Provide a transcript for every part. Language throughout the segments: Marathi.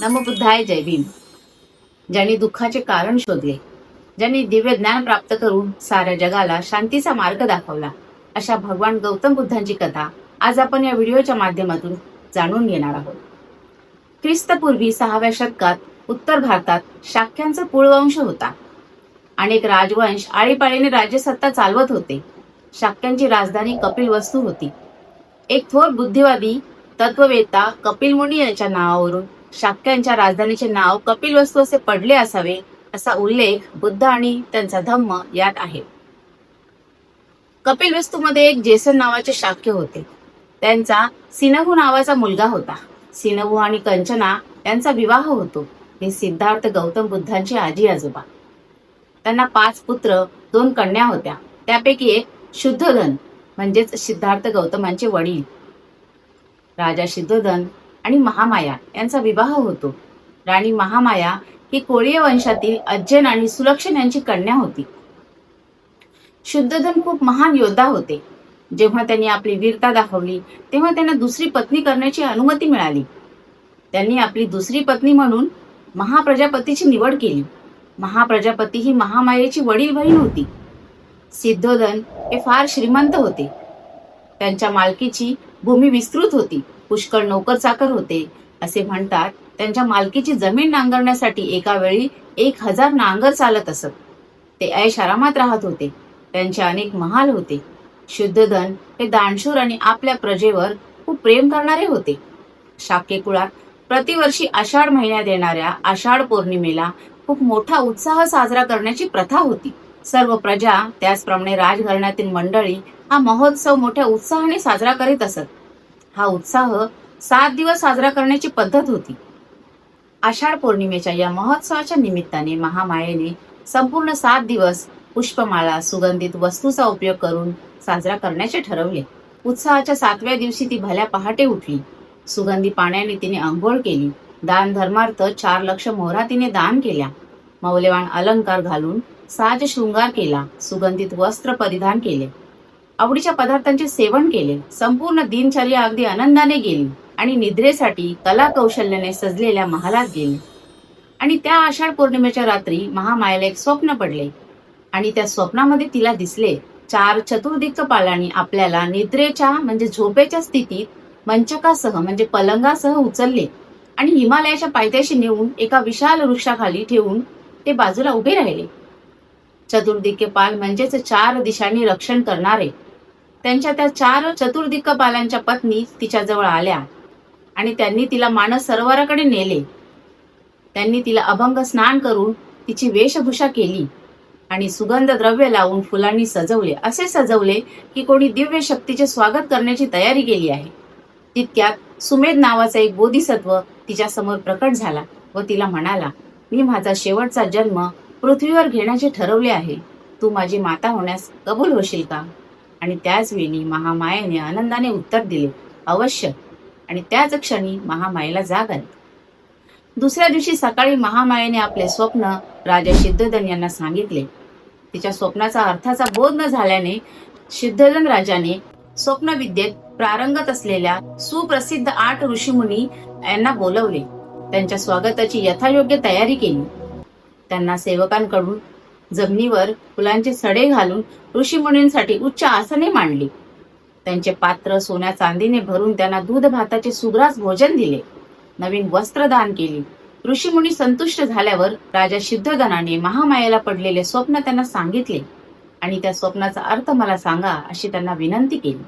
नमोबुद्धाय जय भीम. ज्यांनी दुःखाचे कारण शोधले, ज्यांनी दिव्य ज्ञान प्राप्त करून साऱ्या जगाला शांतीचा मार्ग दाखवला, अशा भगवान गौतम बुद्धांची कथा आज आपण या व्हिडिओच्या माध्यमातून जाणून घेणार आहोत. ख्रिस्तपूर्वी 6व्या शतकात उत्तर भारतात शाक्यांचा कुळवंश होता. अनेक राजवंश आळीपाळीने राज्यसत्ता चालवत होते. शाक्यांची राजधानी कपिलवस्तू होती. एक थोर बुद्धिवादी तत्ववेत्ता कपिल मुनी यांच्या नावावरून शाक्यांच्या राजधानीचे नाव कपिलवस्तू असे पडले असावे, असा उल्लेख बुद्ध आणि त्यांचा धम्म यात आहे. कपिलवस्तूमध्ये एक जेसन नावाचे शाक्य होते. त्यांचा सिनहू नावाचा मुलगा होता. सिनहू आणि कंचना यांचा विवाह होतो. हे सिद्धार्थ गौतम बुद्धांचे आजी आजोबा. त्यांना 5 पुत्र 2 कन्या होत्या. त्यापैकी एक शुद्धोधन म्हणजेच सिद्धार्थ गौतमांचे वडील. राजा शुद्धोधन आणि महामाया यांचा विवाह होतो. राणी महामाया ही कोळीय वंशातील अज्जन आणि सुलक्षण यांची कन्या होती. शुद्धोधन खूप महान योद्धा होते. जेव्हा त्यांनी आपली वीरता दाखवली तेव्हा त्यांना दुसरी पत्नी करण्याची अनुमती मिळाली. त्यांनी आपली दुसरी पत्नी म्हणून महाप्रजापतीची निवड केली. महाप्रजापती ही महामायेची वडील बहीण होती. सिद्धोधन हे फार श्रीमंत होते. त्यांच्या मालकीची भूमी विस्तृत होती. पुष्कळ नोकर चाकर होते. असे म्हणतात, त्यांच्या मालकीची जमीन नांगरण्यासाठी एका वेळी 1000 नांगर चालत असत. ते ऐश आरामात राहत होते. त्यांचे अनेक महाल होते. शुद्धोधन हे दानशूर आणि आपल्या प्रजेवर खूप प्रेम करणारे होते. शाक्य कुळात प्रतिवर्षी आषाढ महिन्यात येणाऱ्या आषाढ पौर्णिमेला खूप मोठा उत्साह साजरा करण्याची प्रथा होती. सर्व प्रजा, त्याचप्रमाणे राजघराण्यातील मंडळी हा महोत्सव मोठ्या उत्साहाने साजरा करीत असत. हा उत्साह 7 दिवस साजरा करण्याची पद्धत होती. आषाढ पौर्णिमेच्या या महोत्सवाच्या निमित्ताने महामायेने संपूर्ण 7 दिवस पुष्पमाळा, सुगंधित वस्तूचा उपयोग करून साजरा करण्याचे ठरवले. उत्साहाच्या 7व्या दिवशी ती भल्या पहाटे उठली. सुगंधी पाण्याने तिने आंघोळ केली. दान धर्मार्थ 4 लक्ष मोहरा तिने दान केल्या. मौल्यवान अलंकार घालून साज शृंगार केला. सुगंधित वस्त्र परिधान केले. आवडीच्या पदार्थांचे सेवन केले. संपूर्ण दिनचर्या अगदी आनंदाने गेली आणि निद्रेसाठी कला कौशल्याने सजलेल्या महालात गेली. आणि त्या आषाढ पौर्णिमेच्या रात्री महामायेला एक स्वप्न पडले आणि त्या स्वप्नामध्ये तिला दिसले 4 चतुर्दिक्पालांनी आपल्याला निद्रेच्या म्हणजे झोपेच्या स्थितीत मंचकासह म्हणजे पलंगासह उचलले आणि हिमालयाच्या पायथ्याशी नेऊन एका विशाल वृक्षाखाली ठेवून ते बाजूला उभे राहिले. चतुर्दिक्पाल म्हणजेच 4 दिशांनी रक्षण करणारे. त्यांच्या त्या 4 चतुर्दिक्पालांच्या पत्नी तिच्या जवळ आल्या आणि त्यांनी तिला मानस सरोवराकडे नेले. त्यांनी तिला अभंग स्नान करून तिची वेशभूषा केली आणि सुगंध द्रव्य लावून फुलांनी सजवले. असे सजवले की कोणी दिव्य शक्तीचे स्वागत करण्याची तयारी केली आहे. तितक्यात सुमेध नावाचा एक बोधिसत्व तिच्या समोर प्रकट झाला व तिला म्हणाला, मी माझा शेवटचा जन्म पृथ्वीवर घेण्याचे ठरवले आहे. तू माझी माता होण्यास कबूल होशील का? आणि त्याच वेळी महामायेने आनंदाने उत्तर दिले, अवश्य. आणि त्याच क्षणी महामायेला जाग आली. दुसऱ्या दिवशी सकाळी महामायेने आपले स्वप्न राजा शुद्धोधन यांना सांगितले. तिच्या स्वप्नाचा अर्थाचा बोध न झाल्याने शुद्धोधन राजाने स्वप्नविद्येत प्रारंगत असलेल्या सुप्रसिद्ध 8 ऋषीमुनी यांना बोलवले. त्यांच्या स्वागताची यथायोग्य तयारी केली. त्यांना सेवकांकडून जमिनीवर फुलांचे सडे घालून ऋषीमुनींसाठी उच्च आसने मांडली. त्यांचे पात्र सोन्या चांदीने भरून त्यांना दूध भाताचे सुग्रास भोजन दिले. नवीन वस्त्र दान केली. ऋषीमुनी संतुष्ट झाल्यावर राजा शुद्धोधनाने महामायेला पडलेले स्वप्न त्यांना सांगितले आणि त्या स्वप्नाचा अर्थ मला सांगा अशी त्यांना विनंती केली.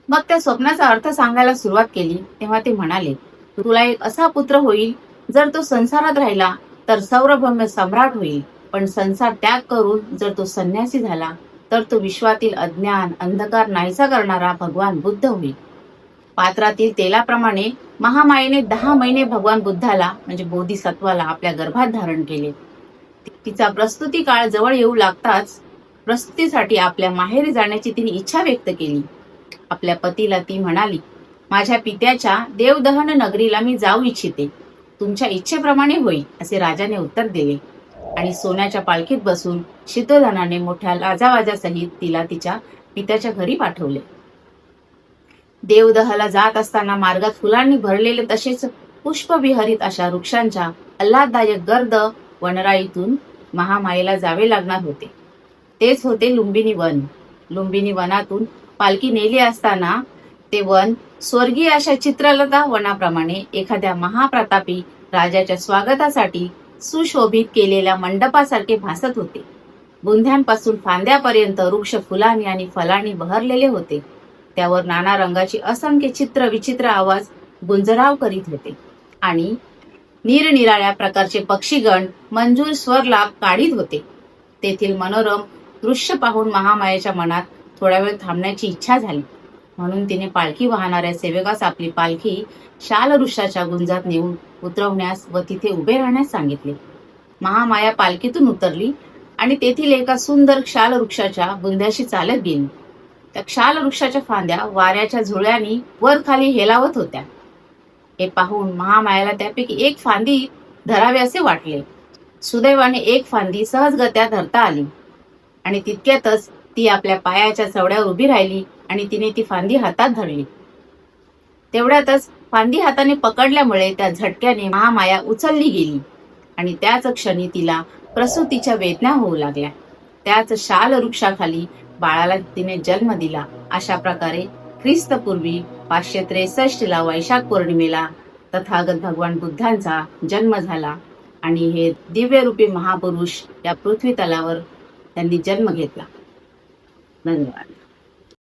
मग त्या स्वप्नाचा अर्थ सांगायला सुरुवात केली तेव्हा ते म्हणाले, तुला एक असा पुत्र होईल, जर तो संसारात राहिला तर सौरभम्य सम्राट होईल, पण संसार त्याग करून जर तो संन्यासी झाला तर तो विश्वातील अज्ञान अंधकार नाहीसा करणारा भगवान बुद्ध होईल. पात्रातील तेलाप्रमाणे महामायेने 10 महिने भगवान बुद्धाला म्हणजे बोधिसत्वाला आपल्या गर्भात धारण केले. तिचा प्रस्तुती काळ जवळ येऊ लागताच प्रस्तुतीसाठी आपल्या माहेरी जाण्याची तिने इच्छा व्यक्त केली. आपल्या पतीला ती म्हणाली, माझ्या पित्याच्या देवदहन नगरीला मी जाऊ इच्छिते. तुमच्या इच्छेप्रमाणे होईल असे राजाने उत्तर दिले आणि सोन्याच्या पालखीत बसून शुद्धोधनाने मोठ्या लाजावाजासहित तिला तिच्या पित्याच्या घरी पाठवले. देवदहाला जात असताना मार्गात फुलांनी भरलेले तसेच पुष्पविहरित अशा वृक्षांच्या आल्हाददायक गर्द वनराईतून महामायेला जावे लागणार होते. तेच होते लुंबिनी वन. लुंबिनी वनातून पालखी नेली असताना ते वन स्वर्गीय अशा चित्रलता वनाप्रमाणे एखाद्या महाप्रतापी राजाच्या स्वागतासाठी सुशोभित केलेल्या मंडपासारखे भासत होते. बुंध्यांपासून फांद्यापर्यंत वृक्ष फुलांनी आणि फलांनी बहरलेले होते. त्यावर नाना रंगाची असंख्य चित्र विचित्र आवाज गुंजराव करीत होते आणि निरनिराळ्या प्रकारचे पक्षीगण मंजूर स्वरलाप काढीत होते. तेथील मनोरम दृश्य पाहून महामायेच्या मनात थोडा वेळ थांबण्याची इच्छा झाली. म्हणून तिने पालखी वाहणाऱ्या सेवकास आपली पालखी शालवृक्षाच्या गुंजात नेऊन उतरवण्यास व तिथे उभे राहण्यास सांगितले. महामाया पालखीतून उतरली आणि तेथील एका सुंदर शालवृक्षाच्या बुंध्याशी चालत गेली. त्या शालवृक्षाच्या फांद्या वाऱ्याच्या झुळ्यांनी वर खाली हेलावत होत्या. हे पाहून महामायाला त्यापैकी एक फांदी धरावी असे वाटले. सुदैवाने एक फांदी सहजगत्या धरता आली आणि तितक्यातच ती आपल्या पायाच्या चवड्यावर उभी राहिली आणि तिने ती फांदी हातात धरली. तेवढ्यातच फांदी हाताने पकडल्यामुळे त्या झटक्याने महामाया उचलली गेली आणि त्याच क्षणी तिला प्रसूतीच्या वेदना होऊ लागल्या. त्याच शालवृक्षाखाली बाळाला तिने जन्म दिला. अशा प्रकारे ख्रिस्तपूर्वी 563 वैशाख पौर्णिमेला तथागत भगवान बुद्धांचा जन्म झाला आणि हे दिव्यरूपी महापुरुष या पृथ्वी तलावर त्यांनी जन्म घेतला. धन्यवाद.